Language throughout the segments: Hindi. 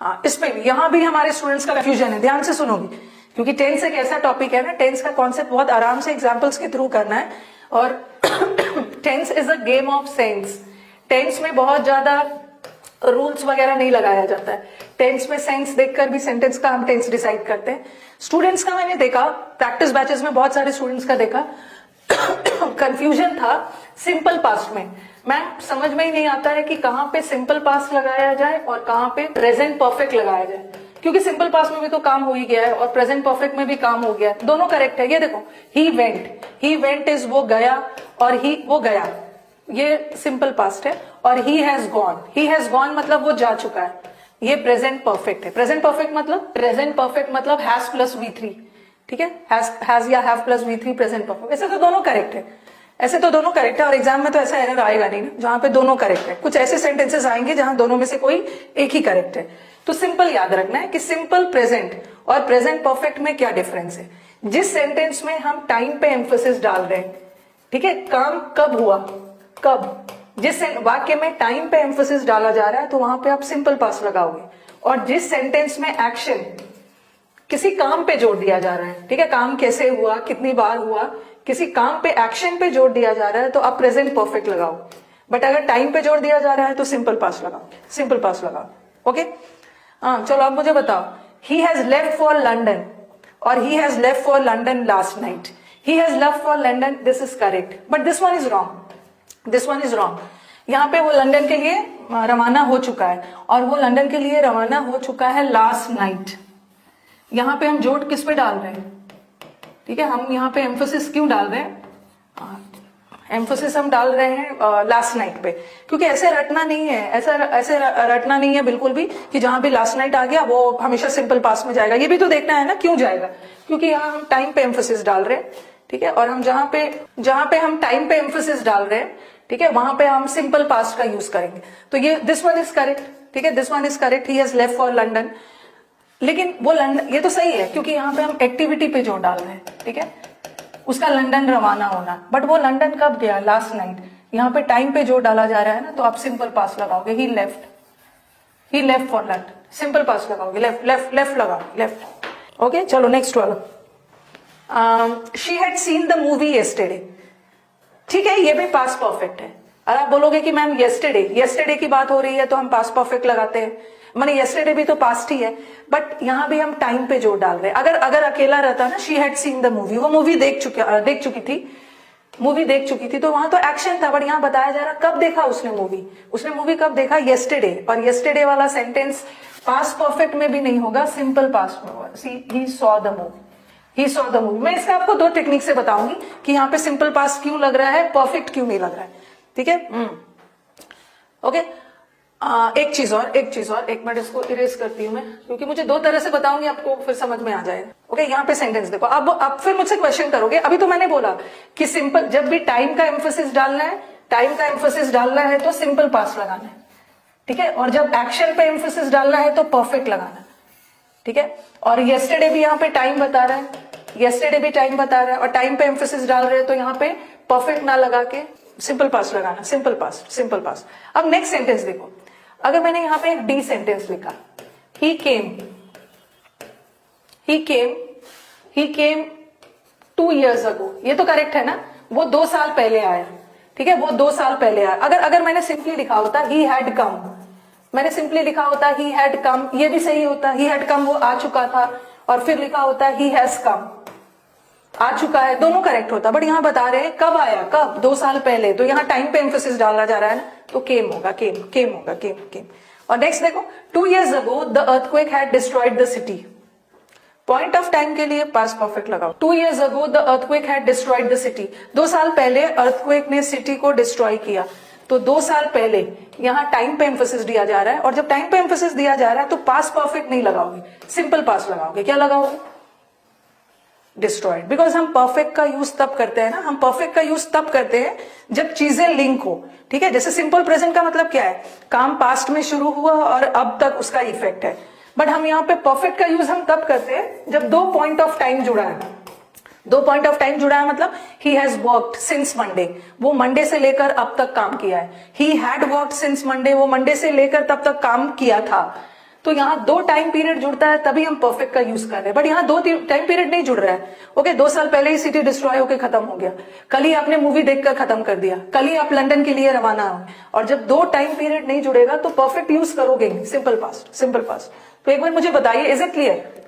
हाँ, इसमें भी यहाँ भी हमारे स्टूडेंट्स का कंफ्यूजन है, ध्यान से सुनोगे, क्योंकि टेंस एक ऐसा टॉपिक है ना, टेंस का कॉन्सेप्ट बहुत आराम से एग्जाम्पल्स के थ्रू करना है। और tense is a game of sense. Tense में बहुत ज्यादा रूल्स वगैरह नहीं लगाया जाता है। टेंस में सेंस देखकर भी सेंटेंस का हम टेंस डिसाइड करते हैं। स्टूडेंट्स का मैंने देखा, प्रैक्टिस बैचेस में बहुत सारे स्टूडेंट्स का देखा, कंफ्यूजन था सिंपल पास्ट में। मैम समझ में ही नहीं आता है कि कहाँ पे सिंपल पास्ट लगाया जाए और कहाँ पे प्रेजेंट परफेक्ट लगाया जाए, क्योंकि सिंपल पास्ट में भी तो काम हो ही गया है और प्रेजेंट परफेक्ट में भी काम हो गया है, दोनों करेक्ट है। ये देखो, ही वेंट इज वो गया, और वो गया, ये सिंपल पास्ट है। और ही हैज गॉन मतलब वो जा चुका है, ये प्रेजेंट परफेक्ट है। प्रेजेंट परफेक्ट मतलब हैज प्लस V3, ठीक है, हैज या have plus V3 present perfect. ऐसे तो दोनों करेक्ट है, और एग्जाम में तो ऐसा एरर आएगा नहीं ना जहां पे दोनों करेक्ट है। कुछ ऐसे सेंटेंसेस आएंगे जहां दोनों में से कोई एक ही करेक्ट है। तो सिंपल याद रखना है कि सिंपल प्रेजेंट और प्रेजेंट परफेक्ट में क्या डिफरेंस है। जिस सेंटेंस में हम टाइम पे एम्फोसिस डाल रहे हैं, ठीक है, काम कब हुआ, कब, जिस वाक्य में टाइम पे एम्फोसिस डाला जा रहा है तो वहां पे आप सिंपल पास्ट लगाओगे। और जिस सेंटेंस में एक्शन किसी काम पे जोड़ दिया जा रहा है, ठीक है, काम कैसे हुआ, कितनी बार हुआ, किसी काम पे एक्शन पे जोड़ दिया जा रहा है तो आप प्रेजेंट परफेक्ट लगाओ। बट अगर टाइम पे जोड़ दिया जा रहा है तो सिंपल पास्ट लगाओ। ओके, हाँ चलो आप मुझे बताओ, he has left for London और he has left for London last night. He has left for London, this is correct, but this one is wrong. यहाँ पे वो लंदन के लिए रवाना हो चुका है, और वो लंदन के लिए रवाना हो चुका है लास्ट नाइट। यहाँ पे हम जोड़ किस पे डाल रहे हैं, ठीक है, हम यहाँ पे एम्फोसिस क्यों डाल रहे हैं, एम्फोसिस हम डाल रहे हैं लास्ट नाइट पे, क्योंकि ऐसे रटना नहीं है, ऐसे रटना नहीं है बिल्कुल भी कि जहां भी लास्ट नाइट आ गया वो हमेशा सिंपल पास्ट में जाएगा। ये भी तो देखना है ना क्यों जाएगा, क्योंकि यहाँ हम टाइम पे एम्फोसिस डाल रहे हैं, ठीक है, और हम जहां पे हम टाइम पे एम्फोसिस डाल रहे हैं, ठीक है, वहां पे हम सिंपल पास्ट का यूज करेंगे। तो ये दिस वन इज करेक्ट, ठीक है, this one is correct, he has left for London. लेकिन वो लंदन, ये तो सही है क्योंकि यहाँ पे हम एक्टिविटी पे जोर डाल रहे हैं, ठीक है, उसका लंदन रवाना होना, बट वो लंदन कब गया, लास्ट नाइट। यहाँ पे टाइम पे जोर डाला जा रहा है ना, तो आप सिंपल पास्ट लगाओगे, he left for London, simple past लगाओगे, लेफ्ट लगाओ, लेफ्ट। ओके, चलो नेक्स्ट वाला, she had seen the movie yesterday, ठीक है, ये भी पास्ट परफेक्ट है। और आप बोलोगे कि मैम येस्टरडे की बात हो रही है तो हम पास्ट परफेक्ट लगाते हैं, माने येस्टरडे भी तो पास्ट ही है, बट यहाँ भी हम टाइम पे जोर डाल रहे हैं। अगर अकेला रहता ना, she had seen the movie, वो मूवी देख चुकी थी, तो वहां तो एक्शन था, बट यहाँ बताया जा रहा कब देखा उसने मूवी कब देखा, येस्टरडे। और येस्टरडे वाला सेंटेंस पास्ट परफेक्ट में भी नहीं होगा, सिंपल पास्ट में होगा, ही सॉ द मूवी। मैं इसका आपको दो टेक्निक से बताऊंगी कि यहाँ पे सिंपल पास्ट क्यों लग रहा है, परफेक्ट क्यों नहीं लग रहा है, ठीक है। ओके, एक चीज और, एक मिनट इसको इरेज करती हूँ मैं, क्योंकि मुझे दो तरह से बताऊंगी, आपको फिर समझ में आ जाएगा। ओके, यहाँ पे सेंटेंस देखो, अब फिर मुझसे क्वेश्चन करोगे। अभी तो मैंने बोला कि सिंपल, जब भी टाइम का एम्फोसिस डालना है तो सिंपल पास्ट लगाना है, ठीक है, और जब एक्शन पे एम्फोसिस डालना है तो परफेक्ट लगाना है, ठीक है। और येस्टरडे भी यहाँ पे टाइम बता रहा है, और टाइम पे एम्फोसिस डाल रहे हैं तो यहाँ पे परफेक्ट ना लगा के सिंपल पास्ट लगाना, सिंपल पास्ट। अब नेक्स्ट सेंटेंस देखो, अगर मैंने यहाँ पे एक डी सेंटेंस लिखा, ही केम 2 years ago, ये तो करेक्ट है ना, वो 2 साल पहले आया, ठीक है, वो 2 साल पहले आया। अगर मैंने सिंपली लिखा होता ही हैड कम, ये भी सही होता, ही हैड कम वो आ चुका था, और फिर लिखा होता ही हैज कम, आ चुका है, दोनों करेक्ट होता। बट यहाँ बता रहे हैं कब आया, 2 साल पहले, तो यहाँ टाइम पे एम्फोसिस डाला जा रहा है ना, तो केम होगा, केम। और नेक्स्ट देखो, 2 years ago the earthquake had destroyed the city, point of time के लिए पास्ट परफेक्ट लगाओ। 2 years ago the earthquake had destroyed the city, 2 साल पहले अर्थक्वेक ने सिटी को डिस्ट्रॉय किया, तो 2 साल पहले यहाँ टाइम पे एम्फोसिस दिया जा रहा है, और जब टाइम पे एम्फोसिस दिया जा रहा है तो पास्ट परफेक्ट नहीं लगाओगे, सिंपल पास्ट लगाओगे। क्या लगाओगे, डिस्ट्रॉयड, बिकॉज हम परफेक्ट का यूज तब करते हैं जब चीजें लिंक हो, ठीक है। जैसे सिंपल प्रेजेंट का मतलब क्या है, काम पास्ट में शुरू हुआ और अब तक उसका इफेक्ट है, बट हम यहाँ पे परफेक्ट का यूज हम तब करते हैं जब 2 पॉइंट ऑफ टाइम जुड़ा है, मतलब he has worked since Monday, वो मंडे से लेकर अब तक काम किया है। He had worked since Monday, वो मंडे से लेकर तब तक काम किया था, तो यहाँ 2 टाइम पीरियड जुड़ता है तभी हम परफेक्ट का यूज कर रहे हैं, बट यहाँ 2 टाइम पीरियड नहीं जुड़ रहा है। ओके, 2 साल पहले ही सिटी डिस्ट्रॉय होकर खत्म हो गया, कल ही आपने मूवी देखकर खत्म कर दिया, कल ही आप लंदन के लिए रवाना हो, और जब 2 टाइम पीरियड नहीं जुड़ेगा तो परफेक्ट यूज करोगे नहीं, सिंपल पास्ट, सिंपल पास्ट। तो एक बार मुझे बताइए, इज इट क्लियर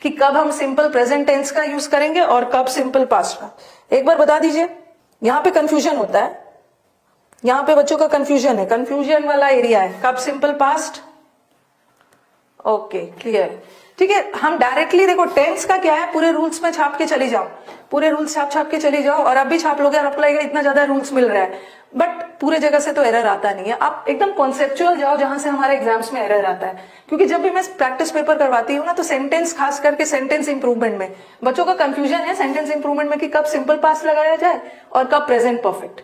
कि कब हम सिंपल प्रेजेंट टेंस का यूज करेंगे और कब सिंपल पास्ट का? एक बार बता दीजिए। यहाँ पे कंफ्यूजन होता है, यहाँ पे बच्चों का कंफ्यूजन है, कंफ्यूजन वाला एरिया है, कब सिंपल पास्ट। ओके, क्लियर, ठीक है। हम डायरेक्टली देखो, टेंस का क्या है, पूरे रूल्स में छाप के चली जाओ, पूरे रूल्स छाप के चली जाओ, और अब भी छाप लोगे और आपको लगेगा इतना ज्यादा रूल्स मिल रहा है, बट पूरे जगह से तो एरर आता नहीं है। आप एकदम कॉन्सेप्चुअल जाओ जहां से हमारे एग्जाम्स में एरर आता है, क्योंकि जब भी मैं प्रैक्टिस पेपर करवाती हूँ ना, तो सेंटेंस, खास करके सेंटेंस इंप्रूवमेंट में बच्चों का कंफ्यूजन है सेंटेंस इंप्रूवमेंट में कि कब सिंपल पास्ट लगाया जाए और कब प्रेजेंट परफेक्ट।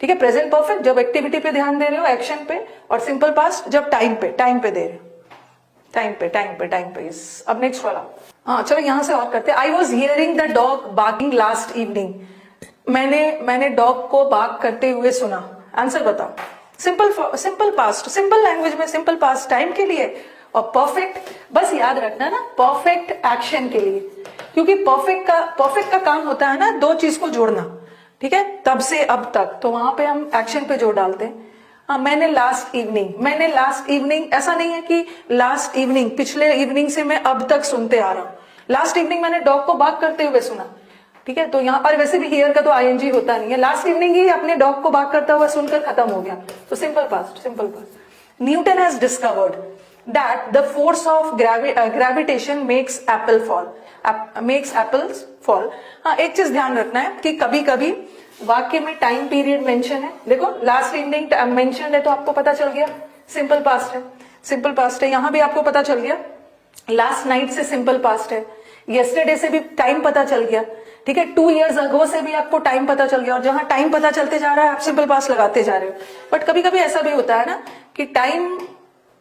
ठीक है, प्रेजेंट परफेक्ट जब एक्टिविटी पे ध्यान दे रहे हो, एक्शन पे, और सिंपल पास्ट जब टाइम पे दे रहे हो, टाइम पे। अब नेक्स्ट वाला, हाँ चलो यहां से और करते हैं। I was hearing the dog barking last evening. मैंने डॉग को बार्क करते हुए सुना। आंसर बताओ। सिंपल पास्ट, सिंपल लैंग्वेज में सिंपल पास्ट टाइम के लिए, और परफेक्ट बस याद रखना ना, परफेक्ट एक्शन के लिए, क्योंकि परफेक्ट का काम होता है ना 2 चीज को जोड़ना। ठीक है, तब से अब तक, तो वहां पे हम एक्शन पे जोड़ डालते हैं। हाँ, मैंने लास्ट इवनिंग, ऐसा नहीं है कि लास्ट इवनिंग पिछले इवनिंग से मैं अब तक सुनते आ रहा हूँ। लास्ट इवनिंग मैंने डॉग को बार्क करते हुए सुना। ठीक है, तो यहाँ पर वैसे भी हियर का तो आईएनजी होता नहीं है, लास्ट इवनिंग ही अपने डॉग को बार्क करता हुआ सुनकर खत्म हो गया, तो simple past. Newton has discovered that the force of gravitation makes apples fall. हाँ, एक चीज ध्यान रखना है कि कभी कभी वाक्य में टाइम पीरियड मेंशन है। देखो, लास्ट इवनिंग मेंशन है तो आपको पता चल गया सिंपल पास्ट है। यहां भी आपको पता चल गया लास्ट नाइट से सिंपल पास्ट है, येस्टरडे से भी टाइम पता चल गया। ठीक है, 2 years ago से भी आपको टाइम पता चल गया, और जहां टाइम पता चलते जा रहा है आप सिंपल पास्ट लगाते जा रहे हो। बट कभी कभी ऐसा भी होता है ना कि टाइम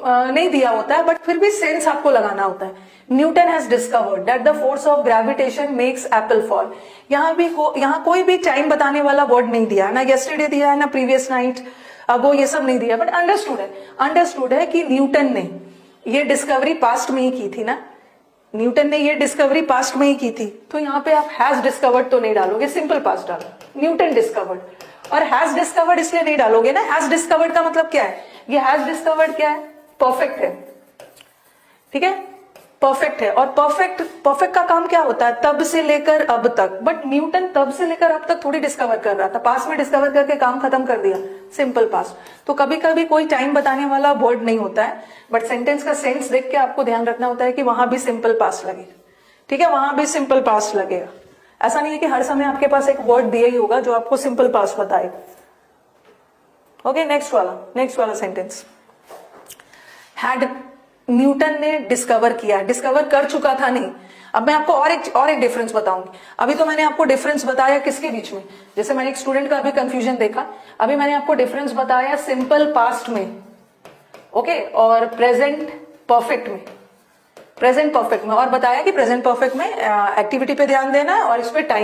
नहीं दिया होता है, बट फिर भी सेंस आपको लगाना होता है। Newton has discovered that the force of gravitation makes Apple fall. यहाँ कोई भी टाइम बताने वाला वर्ड नहीं दिया है, ना येस्टरडे दिया है, ना प्रीवियस नाइट, अगो, ये सब नहीं दिया, बट अंडरस्टूड है कि न्यूटन ने ये डिस्कवरी पास्ट में ही की थी ना, तो यहाँ पे आप हैज डिस्कवर्ड तो नहीं डालोगे, सिंपल पास्ट डालो, न्यूटन डिस्कवर्ड। और हैज डिस्कवर्ड इसलिए नहीं डालोगे ना, हैज डिस्कवर्ड का मतलब क्या है, ये हैज डिस्कवर्ड क्या है, परफेक्ट है। ठीक है, परफेक्ट है, और परफेक्ट का काम क्या होता है, तब से लेकर अब तक। बट न्यूटन तब से लेकर अब तक थोड़ी डिस्कवर कर रहा था, पास में डिस्कवर करके काम खत्म कर दिया, सिंपल पास्ट। तो कभी कभी कोई टाइम बताने वाला वर्ड नहीं होता है, बट सेंटेंस का सेंस देख के आपको ध्यान रखना होता है कि वहां भी सिंपल पास्ट लगेगा। ठीक है, वहां भी सिंपल पास्ट लगेगा। ऐसा नहीं है कि हर समय आपके पास एक वर्ड दिया ही होगा जो आपको सिंपल पास्ट बताएगा। ओके, नेक्स्ट वाला सेंटेंस, हैड न्यूटन ने डिस्कवर किया, डिस्कवर कर चुका था नहीं। अब मैं आपको और एक डिफरेंस बताऊंगी। अभी तो मैंने आपको डिफरेंस बताया किसके बीच में, जैसे मैंने एक स्टूडेंट का अभी कंफ्यूजन देखा, अभी मैंने आपको डिफरेंस बताया सिंपल पास्ट में, ओके, और प्रेजेंट परफेक्ट में, और बताया कि प्रेजेंट परफेक्ट में एक्टिविटी पे ध्यान देना है और इस पे टाइम